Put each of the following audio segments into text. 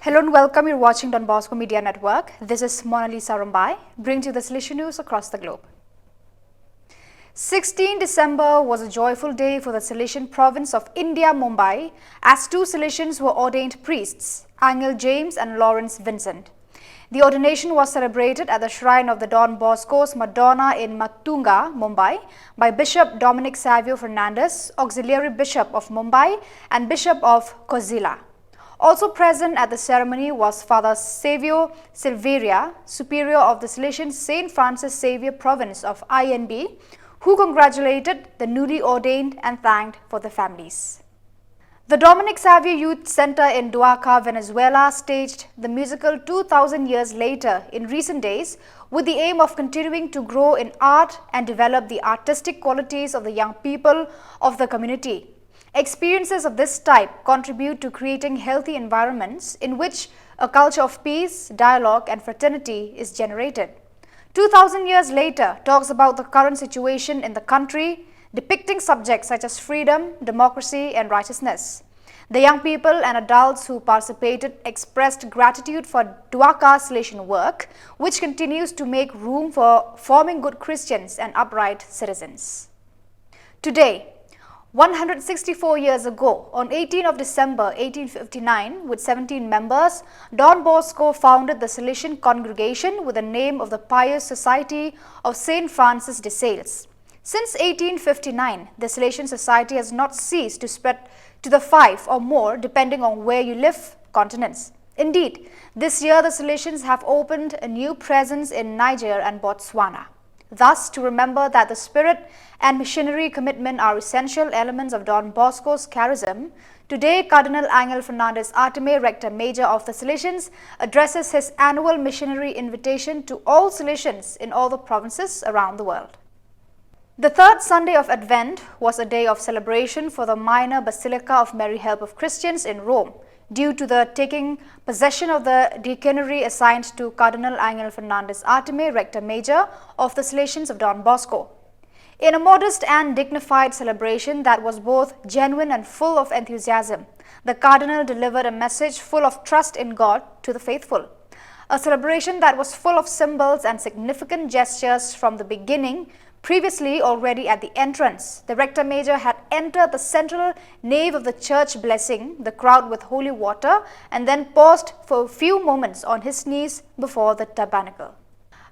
Hello and welcome. You're watching Don Bosco Media Network. This is Monalisa Rambai, bringing you the Salesian news across the globe. 16 December was a joyful day for the Salesian province of India, Mumbai, as two Salesians were ordained priests, Angel James and Lawrence Vincent. The ordination was celebrated at the shrine of the Don Bosco's Madonna in Matunga, Mumbai, by Bishop Dominic Savio Fernandez, Auxiliary Bishop of Mumbai and Bishop of Kozhila. Also present at the ceremony was Father Savio Silveria, Superior of the Salesian St. Francis Xavier Province of INB, who congratulated the newly ordained and thanked for the families. The Dominic Savio Youth Center in Duaca, Venezuela staged the musical 2000 Years Later in recent days with the aim of continuing to grow in art and develop the artistic qualities of the young people of the community. Experiences of this type contribute to creating healthy environments in which a culture of peace, dialogue and fraternity is generated. 2000 Years Later talks about the current situation in the country, depicting subjects such as freedom, democracy and righteousness. The young people and adults who participated expressed gratitude for Duaca's Salesian work, which continues to make room for forming good Christians and upright citizens. Today, 164 years ago, on 18 of December 1859, with 17 members, Don Bosco founded the Salesian congregation with the name of the Pious Society of St. Francis de Sales. Since 1859, the Salesian Society has not ceased to spread to the 5 or more, depending on where you live, continents. Indeed, this year the Salesians have opened a new presence in Niger and Botswana. Thus, to remember that the spirit and missionary commitment are essential elements of Don Bosco's charism, today Cardinal Angel Fernandez Artime, Rector Major of the Salesians, addresses his annual missionary invitation to all Salesians in all the provinces around the world. The third Sunday of Advent was a day of celebration for the minor Basilica of Mary Help of Christians in Rome, due to the taking possession of the deaconry assigned to Cardinal Angel Fernandez Artime, Rector Major of the Salesians of Don Bosco. In a modest and dignified celebration that was both genuine and full of enthusiasm, the Cardinal delivered a message full of trust in God to the faithful. A celebration that was full of symbols and significant gestures from the beginning. Previously, already at the entrance, the Rector Major had entered the central nave of the church, blessing the crowd with holy water, and then paused for a few moments on his knees before the tabernacle.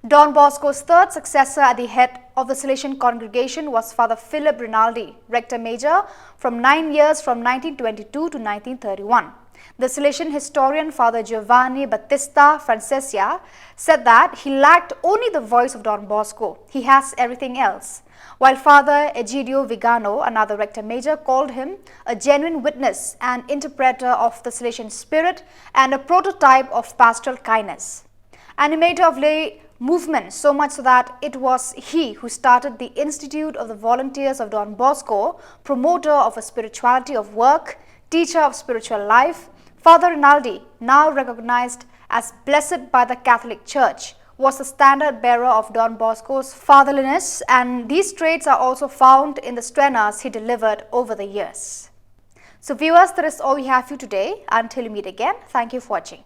Don Bosco's third successor at the head of the Salesian congregation was Father Philip Rinaldi, Rector Major, from 9 years from 1922 to 1931. The Salesian historian Father Giovanni Battista Francesca said that he lacked only the voice of Don Bosco, he has everything else. While Father Egidio Vigano, another Rector Major, called him a genuine witness and interpreter of the Salesian spirit and a prototype of pastoral kindness. Animator of lay movement, so much so that it was he who started the Institute of the Volunteers of Don Bosco, promoter of a spirituality of work, teacher of spiritual life. Father Rinaldi, now recognized as blessed by the Catholic Church, was the standard bearer of Don Bosco's fatherliness, and these traits are also found in the strenas he delivered over the years. So viewers, that is all we have for you today. Until we meet again, thank you for watching.